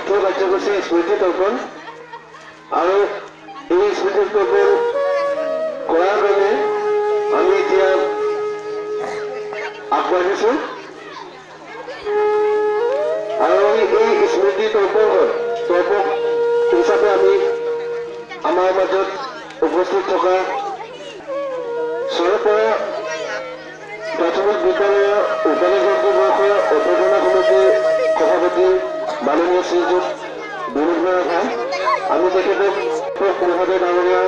দ্বিতীয় কাৰ্যসূচী স্মৃতি তৰ্পণ আৰু এই স্মৃতি তৰ্পণ কৰাৰ বাবে আমি এতিয়া আগবাঢ়িছোঁ আৰু এই স্মৃতি তৰ্পক হিচাপে আমি আমাৰ মাজত উপস্থিত থকা চৰপৰা প্ৰাথমিক বিদ্যালয়ৰ উপালিকা বৰ্ষৰ অধ্যয়ন সমিতিৰ সভাপতি মাননীয় শ্ৰীযুত বিনোদ ৰাভা আমি তেখেতক মহোদয় ডাঙৰীয়া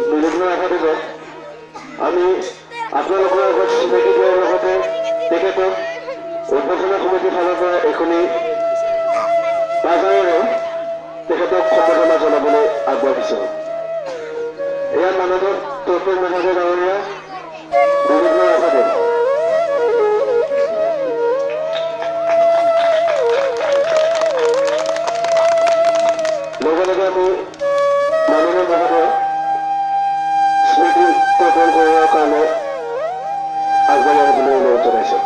বিনোদ ৰাভাদেৱক আমি আপোনালোকৰ আগত স্বীকৃতি দিয়াৰ লগতে তেখেতক উদ্বোধন সমিতিৰ ফালৰ পৰা এখনি বাজাৰেৰে তেখেতক সম্বৰ্ধনা জনাবলৈ আগবাঢ়িছোঁ। এয়া মাননীয় তৰ্পণ মহোদয় ডাঙৰীয়া বিনোদ ৰাভাদেৱ। লগে লগে আমি মাননীয় মহোদয় স্মৃতি তৰ্পণ কৰাৰ কাৰণে আগবাঢ়ি আহিবলৈ অনুৰোধ জনাইছোঁ।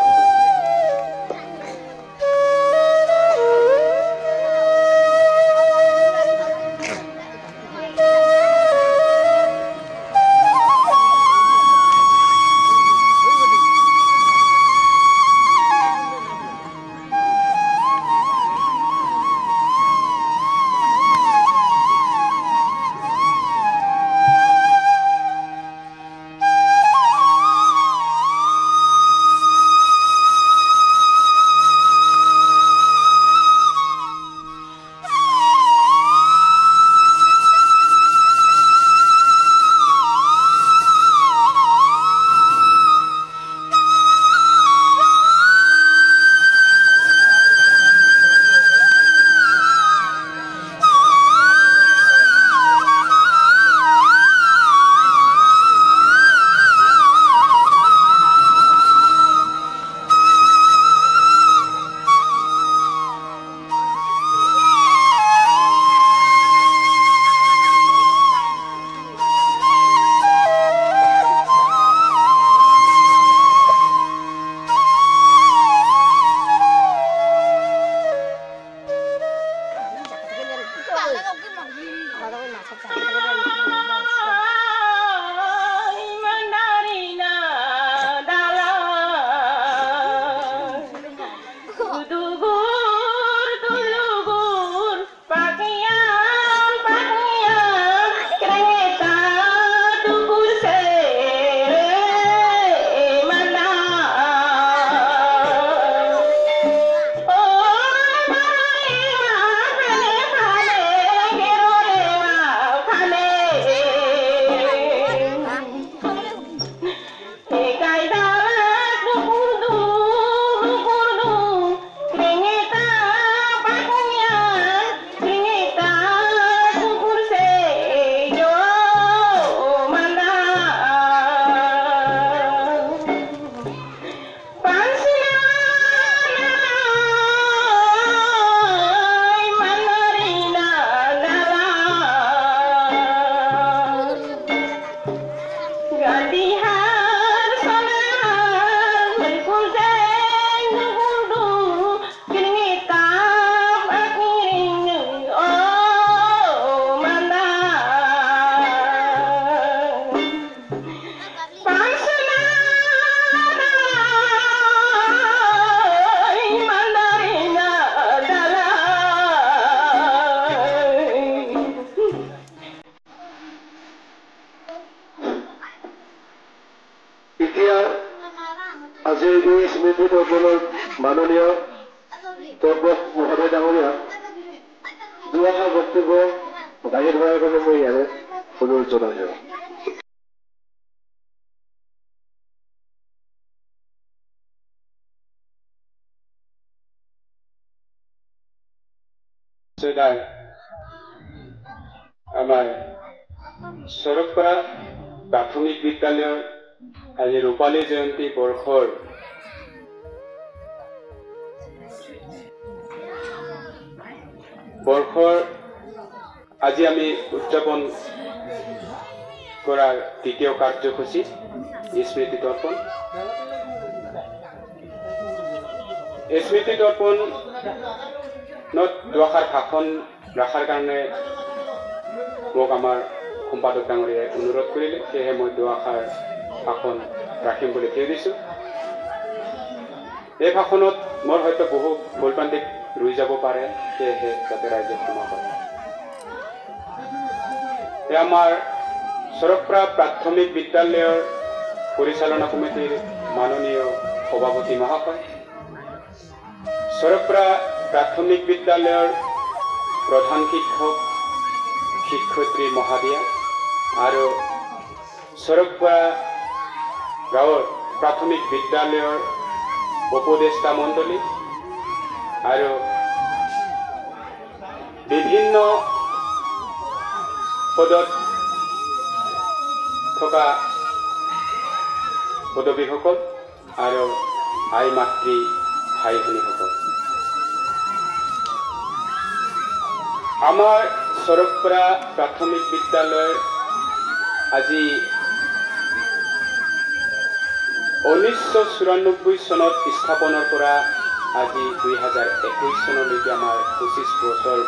আজিৰ এই স্মৃতি তৰ্পণৰ মাননীয় তৰ্পক মহোদয় ডাঙৰীয়া দুআষাৰ বক্তব্য দাঙি ধৰাৰ বাবে মই ইয়াৰে অনুৰোধ জনাইছোঁ। আমাৰ চৰকপাৰা প্ৰাথমিক বিদ্যালয়ৰ আজি ৰূপালী জয়ন্তী বৰ্ষৰ আজি আমি উদযাপন কৰাৰ দ্বিতীয় কাৰ্যসূচী স্মৃতি তৰ্পণ। স্মৃতি তৰ্পণ দুআষাৰ ভাষণ ৰখাৰ কাৰণে মোক আমাৰ সম্পাদক ডাঙৰীয়াই অনুৰোধ কৰিলে, সেয়েহে মই দুআষাৰ ভাষণ ৰাখিম বুলি থৈ দিছোঁ। এই ভাষণত মোৰ হয়তো বহু ভুল-ভ্ৰান্তি ৰৈ যাব পাৰে, সেয়েহে যাতে ৰাইজে ক্ষমা কৰে। আমাৰ চৰকপাৰা প্ৰাথমিক বিদ্যালয়ৰ পৰিচালনা সমিতিৰ মাননীয় সভাপতি মহাশয়, চৰকপাৰা প্ৰাথমিক বিদ্যালয়ৰ প্ৰধান শিক্ষক শিক্ষয়িত্ৰী মহাদিয়া আৰু চৰকপাৰা গাঁৱৰ প্ৰাথমিক বিদ্যালয়ৰ উপদেষ্টা মণ্ডলী আৰু বিভিন্ন পদত থকা পদবীসকল আৰু আই মাতৃ ভাই ভনীসকল, আমাৰ চৰকপাৰা প্ৰাথমিক বিদ্যালয় আজি 1994 চনত স্থাপনৰ পৰা আজি 2021 চনলৈকে আমাৰ 25 বছৰ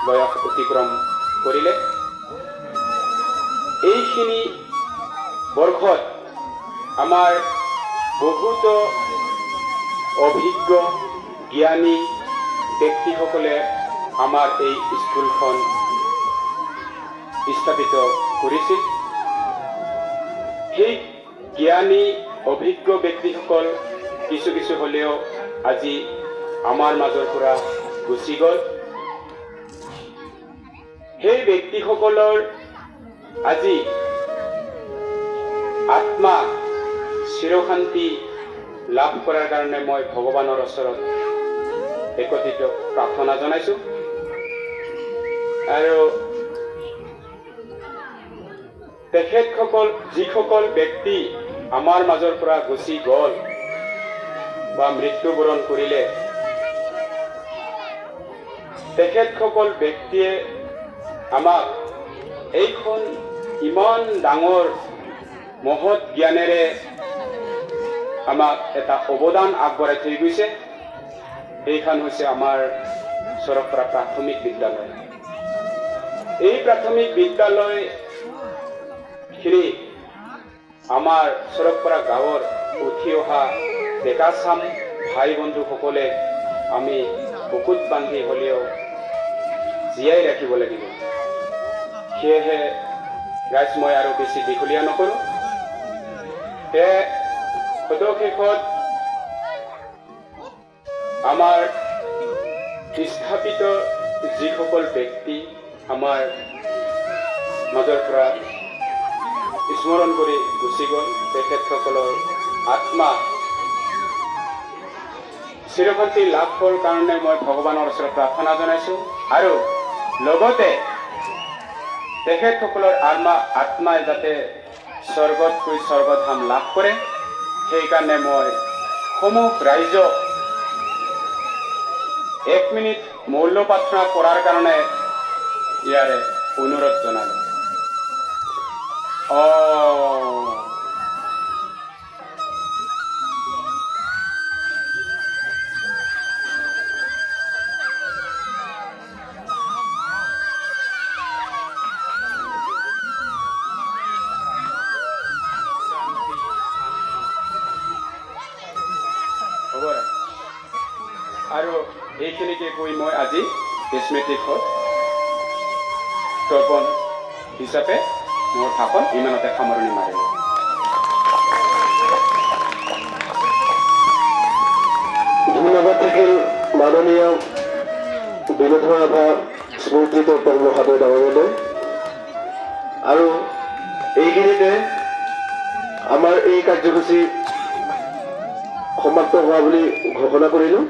বয়স অতিক্ৰম কৰিলে। এইখিনি বৰ্ষত আমাৰ বহুতো অভিজ্ঞ জ্ঞানী ব্যক্তিসকলে আমাৰ এই স্কুলখন স্থাপিত কৰিছিল। সেই জ্ঞানী অভিজ্ঞ ব্যক্তিসকল কিছু কিছু হ'লেও আজি আমাৰ মাজৰ পৰা গুচি গ'ল। সেই ব্যক্তিসকলৰ আজি আত্মা চিৰশান্তি লাভ কৰাৰ কাৰণে মই ভগৱানৰ ওচৰত একত্ৰিত প্ৰাৰ্থনা জনাইছোঁ। আৰু তেখেতসকল যিসকল ব্যক্তি আমাৰ মাজৰ পৰা গুচি গ'ল বা মৃত্যুবৰণ কৰিলে, তেখেতসকল ব্যক্তিয়ে আমাক এইখন ইমান ডাঙৰ মহৎ জ্ঞানেৰে আমাক এটা অৱদান আগবঢ়াই থৈ গৈছে। এইখন হৈছে আমাৰ চৰকপাৰা প্ৰাথমিক বিদ্যালয়। এই প্ৰাথমিক বিদ্যালয়খিনি আমাৰ চৰকপাৰা গাঁৱৰ উঠি অহা ডেকাচাম ভাই বন্ধুসকলে আমি বুকুত বান্ধি হ'লেও জীয়াই ৰাখিব লাগিব। সেয়েহে ৰাইজ মই আৰু বেছি দীঘলীয়া নকৰোঁ। সদশেষত আমাৰ স্থাপিত যিসকল ব্যক্তি আমাৰ মাজৰ পৰা স্মৰণ কৰি গুচি গ'ল, তেখেতসকলৰ আত্মা চিৰশান্তি লাভ হোৱাৰ কাৰণে মই ভগৱানৰ ওচৰত প্ৰাৰ্থনা জনাইছোঁ। আৰু লগতে তেখেতসকলৰ আত্মাই যাতে স্বৰ্গতকৈ স্বৰ্গধাম লাভ কৰে, সেইকাৰণে মই সমূহ ৰাইজক 1 মিনিট মৌন প্ৰাৰ্থনা কৰাৰ কাৰণে ইয়াৰে অনুৰোধ জনালোঁ। আৰু এইখিনিকে কৈ মই আজি স্মৃতিসৌধ তৰ্পণ হিচাপে মোৰ ভাষণ ইমানতে সামৰণি মাৰিলোঁ। ধন্যবাদ থাকিল মাননীয় বিনোধন ৰাভা স্মৃতি তৰ্পণ মহাদয় ডাঙৰীয়ালৈ। আৰু এইখিনিতে আমাৰ এই কাৰ্যসূচী সমাপ্ত হোৱা বুলি ঘোষণা কৰিলোঁ।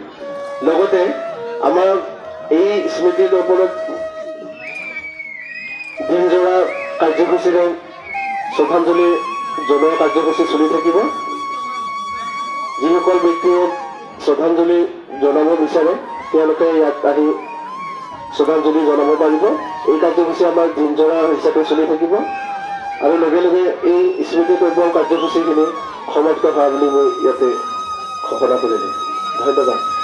লগতে আমাৰ এই স্মৃতি তৰ্পণত দিনজোৰা কাৰ্যসূচীৰে শ্ৰদ্ধাঞ্জলি জনোৱা কাৰ্যসূচী চলি থাকিব। যিসকল ব্যক্তিয়ে শ্ৰদ্ধাঞ্জলি জনাব বিচাৰে তেওঁলোকে ইয়াত আহি শ্ৰদ্ধাঞ্জলি জনাব পাৰিব। এই কাৰ্যসূচী আমাৰ দিনজোৰা হিচাপে চলি থাকিব। আৰু লগে লগে এই স্মৃতি তৰ্পণ কাৰ্যসূচীখিনি সমাপ্ত হোৱা বুলি মই ইয়াতে ঘোষণা কৰিলোঁ। ধন্যবাদ।